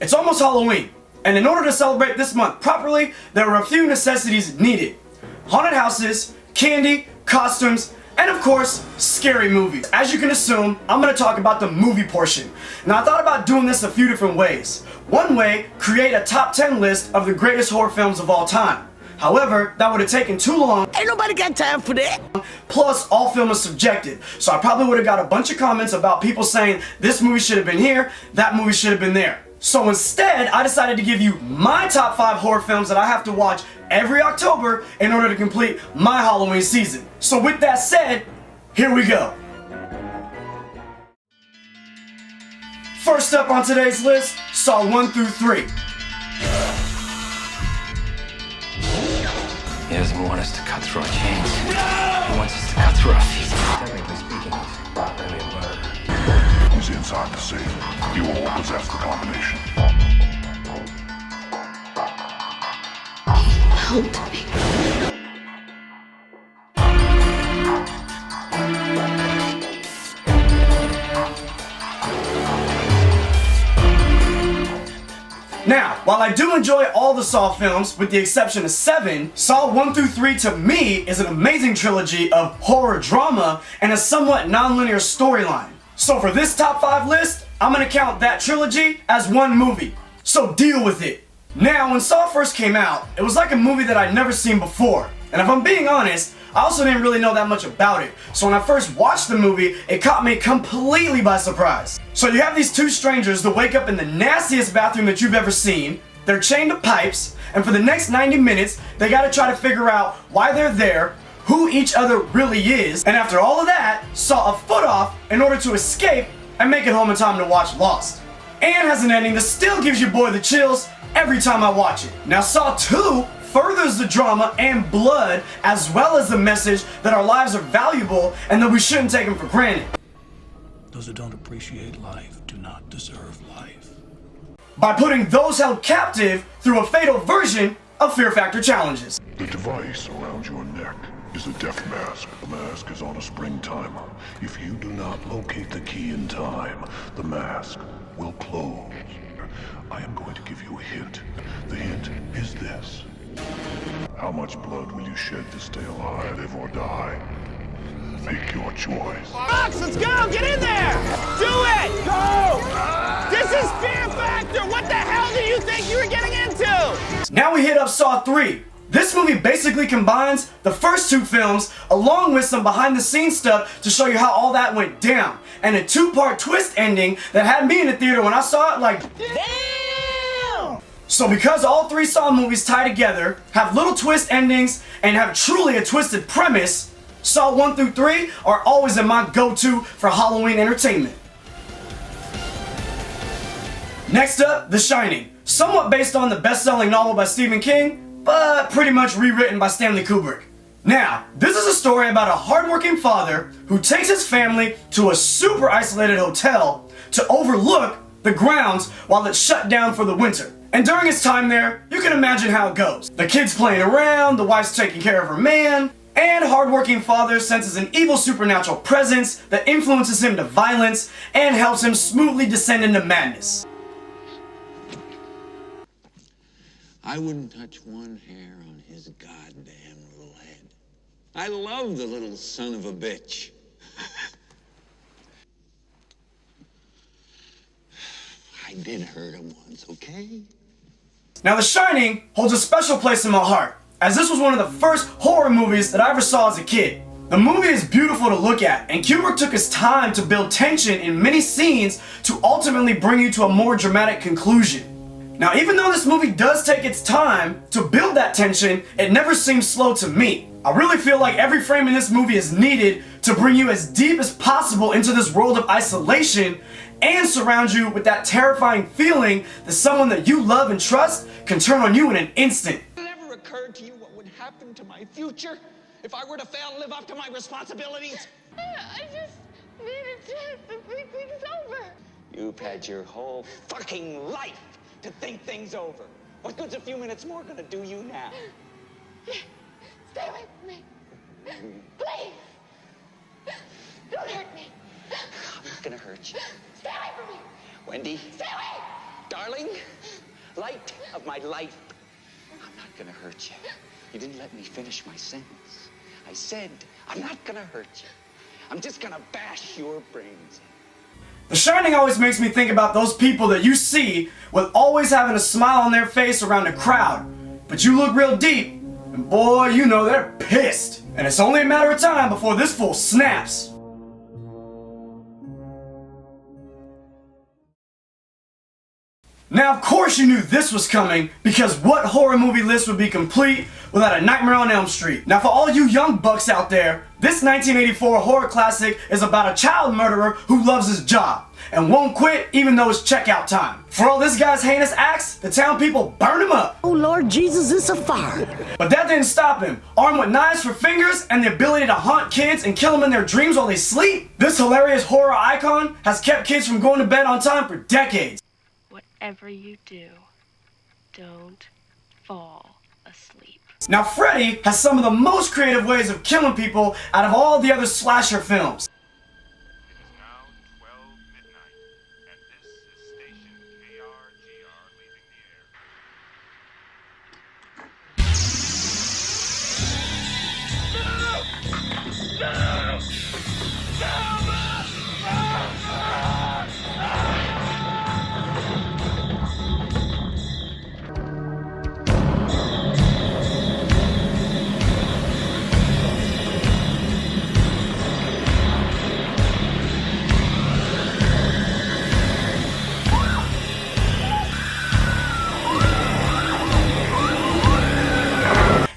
It's almost Halloween, and in order to celebrate this month properly, there were a few necessities needed. Haunted houses, candy, costumes, and of course, scary movies. As you can assume, I'm going to talk about the movie portion. Now I thought about doing this a few different ways. One way, create a top 10 list of the greatest horror films of all time. However, that would have taken too long. Ain't nobody got time for that. Plus, all film is subjective. So I probably would have got a bunch of comments about people saying this movie should have been here, that movie should have been there. So instead, I decided to give you my top 5 horror films that I have to watch every October in order to complete my Halloween season. So with that said, here we go. First up on today's list, Saw 1 through 3. He doesn't want us to cut through our chains. He wants us to cut through our feet. Technically speaking, he's really a murderer. He's inside the safe. You all possess the combination. Help me. Now, while I do enjoy all the Saw films, with the exception of 7, Saw 1 through 3 to me is an amazing trilogy of horror drama and a somewhat non-linear storyline. So for this top 5 list, I'm gonna count that trilogy as one movie. So deal with it. Now, when Saw first came out, it was like a movie that I'd never seen before. And if I'm being honest, I also didn't really know that much about it. So when I first watched the movie, it caught me completely by surprise. So you have these two strangers that wake up in the nastiest bathroom that you've ever seen. They're chained to pipes, and for the next 90 minutes, they gotta try to figure out why they're there, who each other really is, and after all of that, saw a foot off in order to escape and make it home in time to watch Lost. And has an ending that still gives your boy the chills every time I watch it. Now Saw 2 furthers the drama and blood, as well as the message that our lives are valuable and that we shouldn't take them for granted. Those who don't appreciate life do not deserve life. By putting those held captive through a fatal version of Fear Factor challenges. The device around your neck is a death mask. The mask is on a spring timer. If you do not locate the key in time, the mask will close. I am going to give you a hint. The hint is this. How much blood will you shed to stay alive, live or die? Make your choice. Fox, let's go! Get in there! Do it! Go! This is Fear Factor! What the hell do you think you were getting into? Now we hit up Saw 3. This movie basically combines the first 2 films along with some behind the scenes stuff to show you how all that went down. And a 2-part twist ending that had me in the theater when I saw it like, damn! So because all 3 Saw movies tie together, have little twist endings, and have truly a twisted premise, Saw 1 through 3 are always in my go-to for Halloween entertainment. Next up, The Shining. Somewhat based on the best-selling novel by Stephen King, but pretty much rewritten by Stanley Kubrick. Now, this is a story about a hardworking father who takes his family to a super isolated hotel to overlook the grounds while it's shut down for the winter. And during his time there, you can imagine how it goes. The kid's playing around, the wife's taking care of her man, and hardworking father senses an evil supernatural presence that influences him to violence and helps him smoothly descend into madness. I wouldn't touch one hair on his goddamn little head. I love the little son of a bitch. I did hurt him once, okay? Now The Shining holds a special place in my heart, as this was one of the first horror movies that I ever saw as a kid. The movie is beautiful to look at, and Kubrick took his time to build tension in many scenes to ultimately bring you to a more dramatic conclusion. Now, even though this movie does take its time to build that tension, it never seems slow to me. I really feel like every frame in this movie is needed to bring you as deep as possible into this world of isolation and surround you with that terrifying feeling that someone that you love and trust can turn on you in an instant. It never occurred to you what would happen to my future if I were to fail to live up to my responsibilities? I just need a chance to think things over. You've had your whole fucking life to think things over. What good's a few minutes more gonna do you now? Stay away from me. Please. Don't hurt me. I'm not gonna hurt you. Stay away from me. Wendy, Stay away. darling. Light of my life. I'm not gonna hurt you. You didn't let me finish my sentence. I said, I'm not gonna hurt you. I'm just gonna bash your brains in. The Shining always makes me think about those people that you see with always having a smile on their face around a crowd. But you look real deep, and boy, you know they're pissed. And it's only a matter of time before this fool snaps. Now, of course you knew this was coming, because what horror movie list would be complete without A Nightmare on Elm Street? Now, for all you young bucks out there, this 1984 horror classic is about a child murderer who loves his job and won't quit even though it's checkout time. For all this guy's heinous acts, the town people burn him up. Oh Lord Jesus, it's a fire. But that didn't stop him. Armed with knives for fingers and the ability to haunt kids and kill them in their dreams while they sleep, this hilarious horror icon has kept kids from going to bed on time for decades. Whatever you do, don't fall asleep. Now, Freddy has some of the most creative ways of killing people out of all the other slasher films. It is now 12 midnight, and this is station KRGR leaving the air.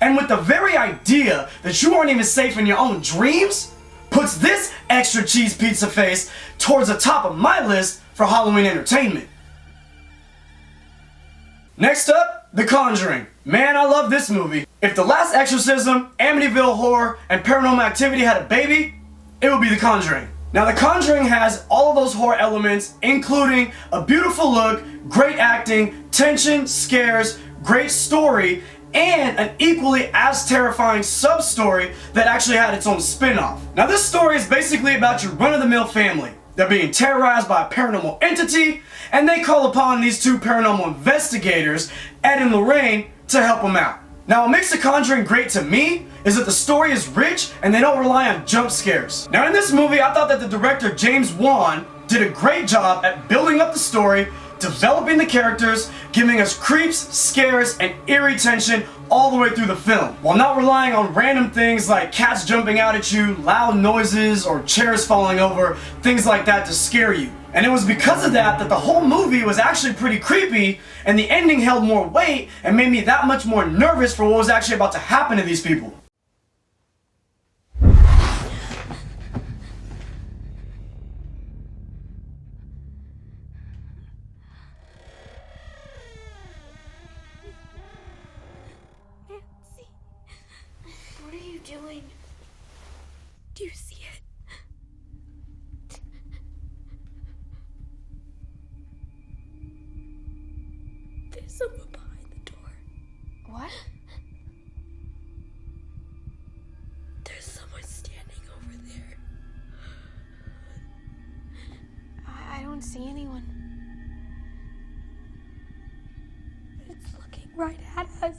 And with the very idea that you aren't even safe in your own dreams, puts this extra cheese pizza face towards the top of my list for Halloween entertainment. Next up, The Conjuring. Man, I love this movie. If The Last Exorcism, Amityville Horror, and Paranormal Activity had a baby, it would be The Conjuring. Now, The Conjuring has all of those horror elements, including a beautiful look, great acting, tension, scares, great story, and an equally as terrifying sub-story that actually had its own spin-off. Now, this story is basically about your run-of-the-mill family. They're being terrorized by a paranormal entity, and they call upon these two paranormal investigators, Ed and Lorraine, to help them out. Now, what makes The Conjuring great to me is that the story is rich and they don't rely on jump scares. Now, in this movie, I thought that the director James Wan did a great job at building up the story, developing the characters, giving us creeps, scares, and eerie tension all the way through the film, while not relying on random things like cats jumping out at you, loud noises, or chairs falling over, things like that to scare you. And it was because of that that the whole movie was actually pretty creepy, and the ending held more weight and made me that much more nervous for what was actually about to happen to these people. What are you doing? Do you see it? There's someone behind the door. What? There's someone standing over there. I don't see anyone. It's looking right at us.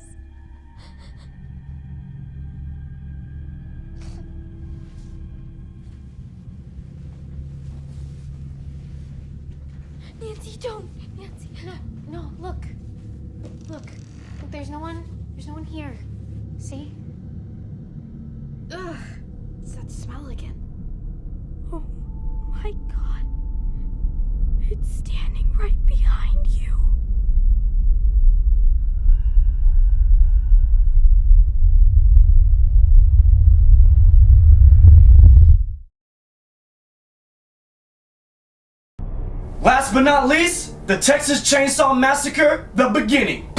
Nancy, don't! Nancy, no, look. Look, there's no one here. See? Ugh, it's that smell again. Oh my God. It's standing right behind you. Last but not least, the Texas Chainsaw Massacre, the beginning.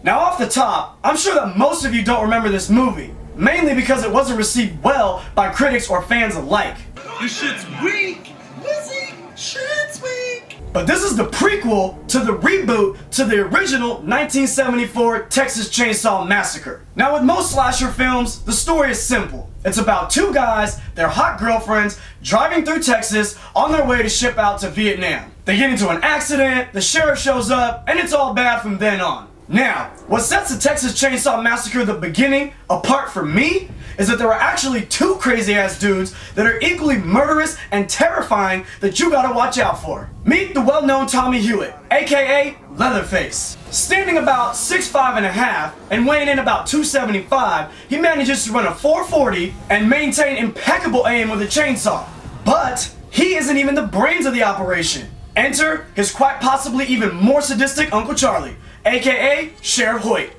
Now, off the top, I'm sure that most of you don't remember this movie, mainly because it wasn't received well by critics or fans alike. This shit's weak! Lizzie, shit's weak! But this is the prequel to the reboot to the original 1974 Texas Chainsaw Massacre. Now with most slasher films, the story is simple. It's about two guys, their hot girlfriends, driving through Texas on their way to ship out to Vietnam. They get into an accident, the sheriff shows up, and it's all bad from then on. Now, what sets the Texas Chainsaw Massacre the beginning apart for me is that there are actually two crazy ass dudes that are equally murderous and terrifying that you gotta watch out for. Meet the well-known Tommy Hewitt, aka Leatherface. Standing about 6'5.5" and weighing in about 275, he manages to run a 440 and maintain impeccable aim with a chainsaw. But he isn't even the brains of the operation. Enter his quite possibly even more sadistic Uncle Charlie, aka Sheriff Hoyt.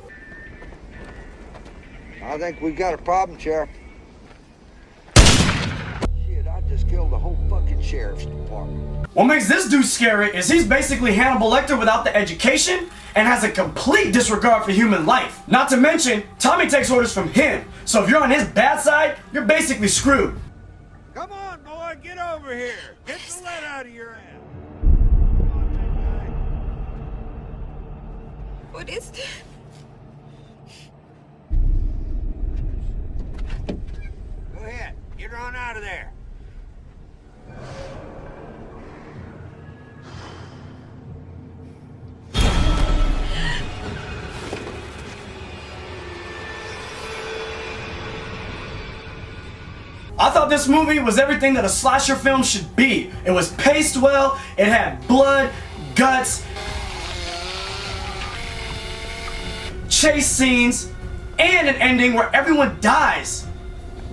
I think we've got a problem, Sheriff. Shit, I just killed the whole fucking sheriff's department. What makes this dude scary is he's basically Hannibal Lecter without the education and has a complete disregard for human life. Not to mention, Tommy takes orders from him, so if you're on his bad side, you're basically screwed. Come on, boy, get over here. Get the lead out of your ass. What is that? Go ahead, get on out of there. I thought this movie was everything that a slasher film should be. It was paced well, it had blood, guts, chase scenes, and an ending where everyone dies.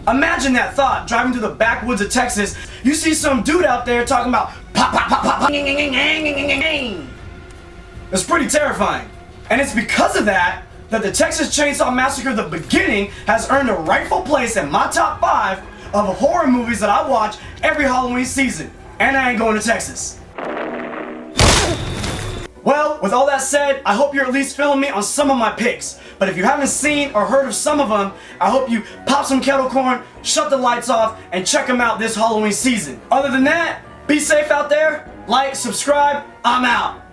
Imagine that thought, driving through the backwoods of Texas, you see some dude out there talking about pop, pop, pop, pop, pop. It's pretty terrifying. And it's because of that the Texas Chainsaw Massacre The Beginning has earned a rightful place in my top 5 of horror movies that I watch every Halloween season. And I ain't going to Texas. Well, with all that said, I hope you're at least feeling me on some of my picks. But if you haven't seen or heard of some of them, I hope you pop some kettle corn, shut the lights off, and check them out this Halloween season. Other than that, be safe out there, like, subscribe, I'm out.